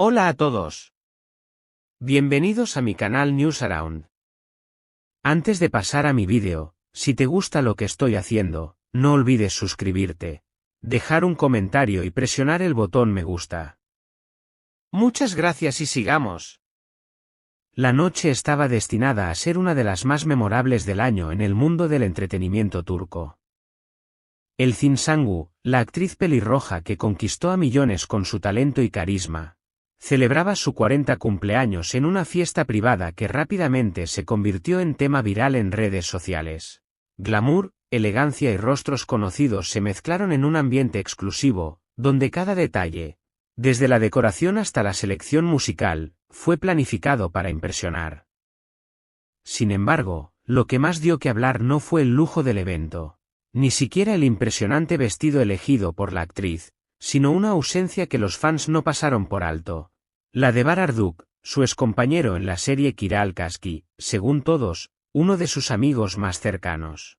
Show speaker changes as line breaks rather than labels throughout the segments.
Hola a todos. Bienvenidos a mi canal News Around. Antes de pasar a mi vídeo, si te gusta lo que estoy haciendo, no olvides suscribirte, dejar un comentario y presionar el botón me gusta. Muchas gracias y sigamos. La noche estaba destinada a ser una de las más memorables del año en el mundo del entretenimiento turco. Elçin Sangu, la actriz pelirroja que conquistó a millones con su talento y carisma, celebraba su 40 cumpleaños en una fiesta privada que rápidamente se convirtió en tema viral en redes sociales. Glamour, elegancia y rostros conocidos se mezclaron en un ambiente exclusivo, donde cada detalle, desde la decoración hasta la selección musical, fue planificado para impresionar. Sin embargo, lo que más dio que hablar no fue el lujo del evento, ni siquiera el impresionante vestido elegido por la actriz, sino una ausencia que los fans no pasaron por alto. La de Barar Duk, su excompañero en la serie Kiral Kaski, según todos, uno de sus amigos más cercanos.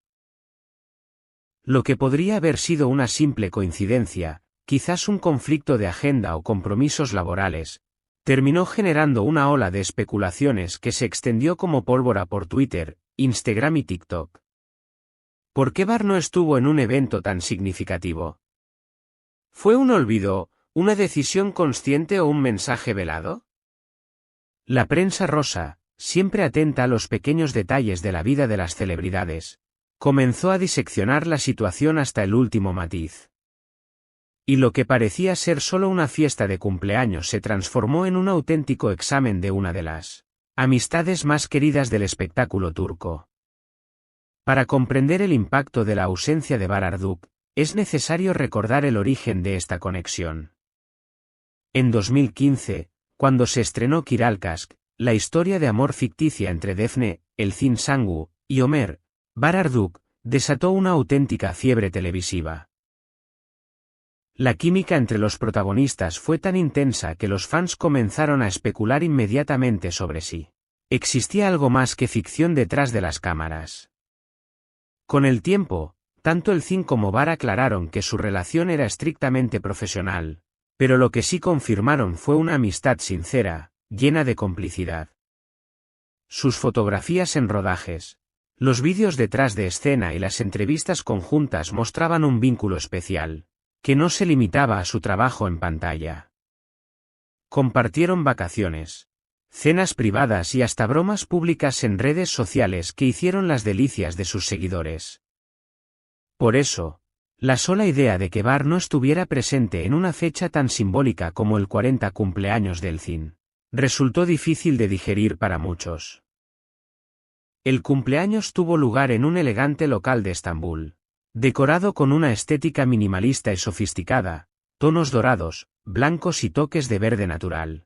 Lo que podría haber sido una simple coincidencia, quizás un conflicto de agenda o compromisos laborales, terminó generando una ola de especulaciones que se extendió como pólvora por Twitter, Instagram y TikTok. ¿Por qué Bar no estuvo en un evento tan significativo? ¿Fue un olvido, una decisión consciente o un mensaje velado? La prensa rosa, siempre atenta a los pequeños detalles de la vida de las celebridades, comenzó a diseccionar la situación hasta el último matiz. Y lo que parecía ser solo una fiesta de cumpleaños se transformó en un auténtico examen de una de las amistades más queridas del espectáculo turco. Para comprender el impacto de la ausencia de Barar Duk, es necesario recordar el origen de esta conexión. En 2015, cuando se estrenó Kiral Kask, la historia de amor ficticia entre Defne, Elçin Sangu, y Ömer, Barar Duk, desató una auténtica fiebre televisiva. La química entre los protagonistas fue tan intensa que los fans comenzaron a especular inmediatamente sobre si existía algo más que ficción detrás de las cámaras. Con el tiempo, tanto Elçin como Bar aclararon que su relación era estrictamente profesional, pero lo que sí confirmaron fue una amistad sincera, llena de complicidad. Sus fotografías en rodajes, los vídeos detrás de escena y las entrevistas conjuntas mostraban un vínculo especial, que no se limitaba a su trabajo en pantalla. Compartieron vacaciones, cenas privadas y hasta bromas públicas en redes sociales que hicieron las delicias de sus seguidores. Por eso, la sola idea de que Bar no estuviera presente en una fecha tan simbólica como el 40 cumpleaños de Elçin, resultó difícil de digerir para muchos. El cumpleaños tuvo lugar en un elegante local de Estambul, decorado con una estética minimalista y sofisticada, tonos dorados, blancos y toques de verde natural.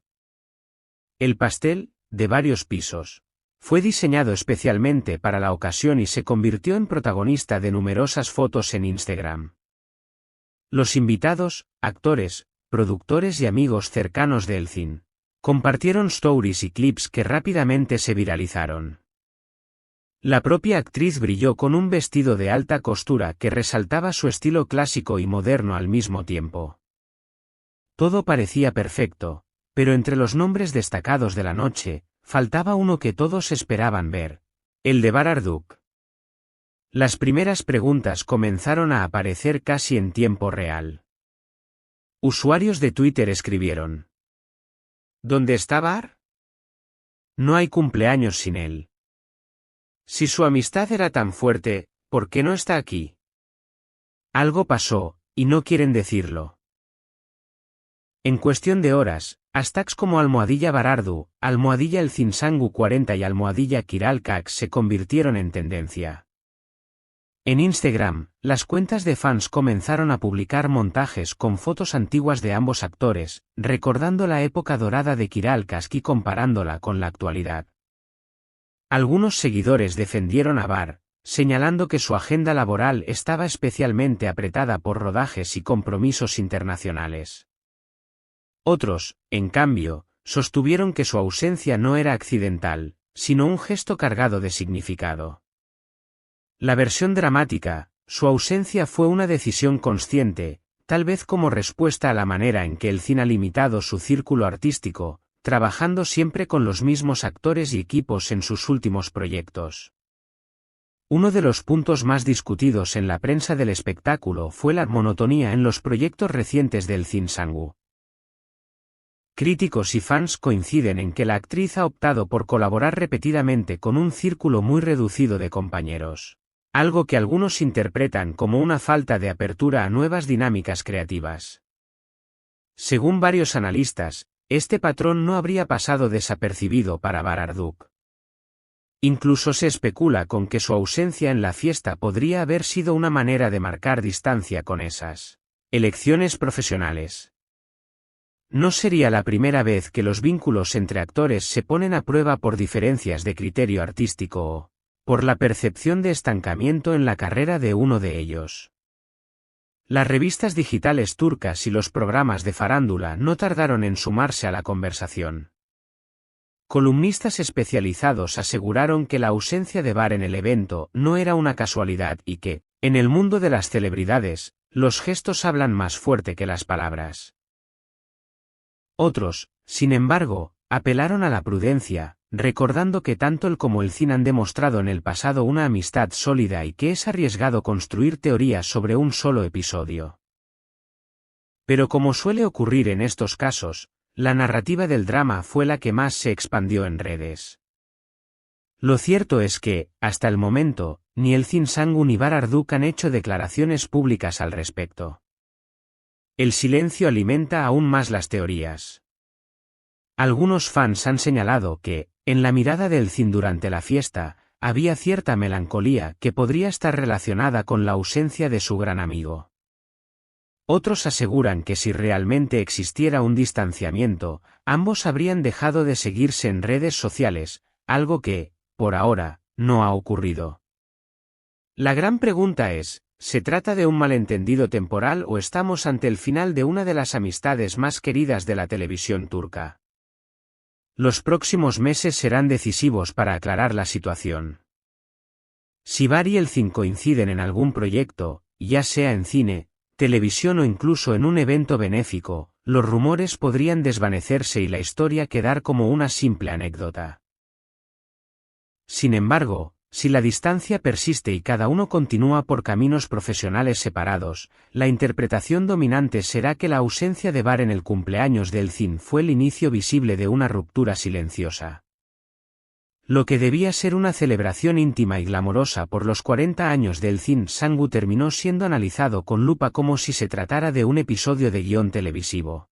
El pastel, de varios pisos, fue diseñado especialmente para la ocasión y se convirtió en protagonista de numerosas fotos en Instagram. Los invitados, actores, productores y amigos cercanos de Elçin, compartieron stories y clips que rápidamente se viralizaron. La propia actriz brilló con un vestido de alta costura que resaltaba su estilo clásico y moderno al mismo tiempo. Todo parecía perfecto, pero entre los nombres destacados de la noche, faltaba uno que todos esperaban ver, el de Barar Duk. Las primeras preguntas comenzaron a aparecer casi en tiempo real. Usuarios de Twitter escribieron: ¿dónde está Bar? No hay cumpleaños sin él. Si su amistad era tan fuerte, ¿por qué no está aquí? Algo pasó, y no quieren decirlo. En cuestión de horas, hashtags como #Barar Duk, #Elçin Sangu 40 y #Kiral Kask se convirtieron en tendencia. En Instagram, las cuentas de fans comenzaron a publicar montajes con fotos antiguas de ambos actores, recordando la época dorada de Kiral Kask y comparándola con la actualidad. Algunos seguidores defendieron a Bar, señalando que su agenda laboral estaba especialmente apretada por rodajes y compromisos internacionales. Otros, en cambio, sostuvieron que su ausencia no era accidental, sino un gesto cargado de significado. La versión dramática, su ausencia fue una decisión consciente, tal vez como respuesta a la manera en que el cine ha limitado su círculo artístico, trabajando siempre con los mismos actores y equipos en sus últimos proyectos. Uno de los puntos más discutidos en la prensa del espectáculo fue la monotonía en los proyectos recientes del Shin Sang-woo. Críticos y fans coinciden en que la actriz ha optado por colaborar repetidamente con un círculo muy reducido de compañeros, algo que algunos interpretan como una falta de apertura a nuevas dinámicas creativas. Según varios analistas, este patrón no habría pasado desapercibido para Barduk. Incluso se especula con que su ausencia en la fiesta podría haber sido una manera de marcar distancia con esas elecciones profesionales. No sería la primera vez que los vínculos entre actores se ponen a prueba por diferencias de criterio artístico o por la percepción de estancamiento en la carrera de uno de ellos. Las revistas digitales turcas y los programas de farándula no tardaron en sumarse a la conversación. Columnistas especializados aseguraron que la ausencia de Bar en el evento no era una casualidad y que, en el mundo de las celebridades, los gestos hablan más fuerte que las palabras. Otros, sin embargo, apelaron a la prudencia, recordando que tanto él como el cine han demostrado en el pasado una amistad sólida y que es arriesgado construir teorías sobre un solo episodio. Pero como suele ocurrir en estos casos, la narrativa del drama fue la que más se expandió en redes. Lo cierto es que, hasta el momento, ni el Shin Sang-woo ni Barduk han hecho declaraciones públicas al respecto. El silencio alimenta aún más las teorías. Algunos fans han señalado que, en la mirada del Shin durante la fiesta, había cierta melancolía que podría estar relacionada con la ausencia de su gran amigo. Otros aseguran que si realmente existiera un distanciamiento, ambos habrían dejado de seguirse en redes sociales, algo que, por ahora, no ha ocurrido. La gran pregunta es, ¿se trata de un malentendido temporal o estamos ante el final de una de las amistades más queridas de la televisión turca? Los próximos meses serán decisivos para aclarar la situación. Si Bar y el Shin coinciden en algún proyecto, ya sea en cine, televisión o incluso en un evento benéfico, los rumores podrían desvanecerse y la historia quedar como una simple anécdota. Sin embargo, si la distancia persiste y cada uno continúa por caminos profesionales separados, la interpretación dominante será que la ausencia de Bar en el cumpleaños del Shin fue el inicio visible de una ruptura silenciosa. Lo que debía ser una celebración íntima y glamorosa por los 40 años del Shin Sang-woo terminó siendo analizado con lupa como si se tratara de un episodio de guión televisivo.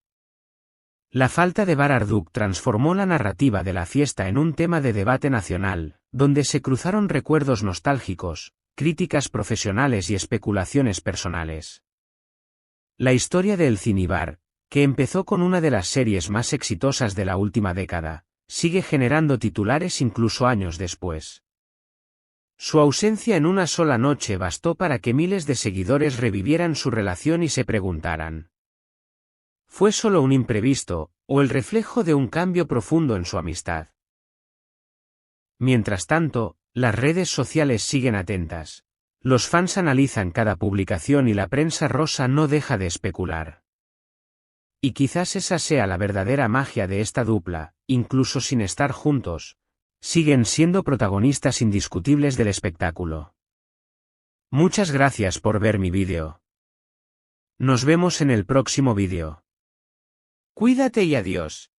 La falta de Barduk transformó la narrativa de la fiesta en un tema de debate nacional, donde se cruzaron recuerdos nostálgicos, críticas profesionales y especulaciones personales. La historia del Shin y Bar, que empezó con una de las series más exitosas de la última década, sigue generando titulares incluso años después. Su ausencia en una sola noche bastó para que miles de seguidores revivieran su relación y se preguntaran: ¿fue solo un imprevisto, o el reflejo de un cambio profundo en su amistad? Mientras tanto, las redes sociales siguen atentas. Los fans analizan cada publicación y la prensa rosa no deja de especular. Y quizás esa sea la verdadera magia de esta dupla, incluso sin estar juntos, siguen siendo protagonistas indiscutibles del espectáculo. Muchas gracias por ver mi vídeo. Nos vemos en el próximo vídeo. Cuídate y adiós.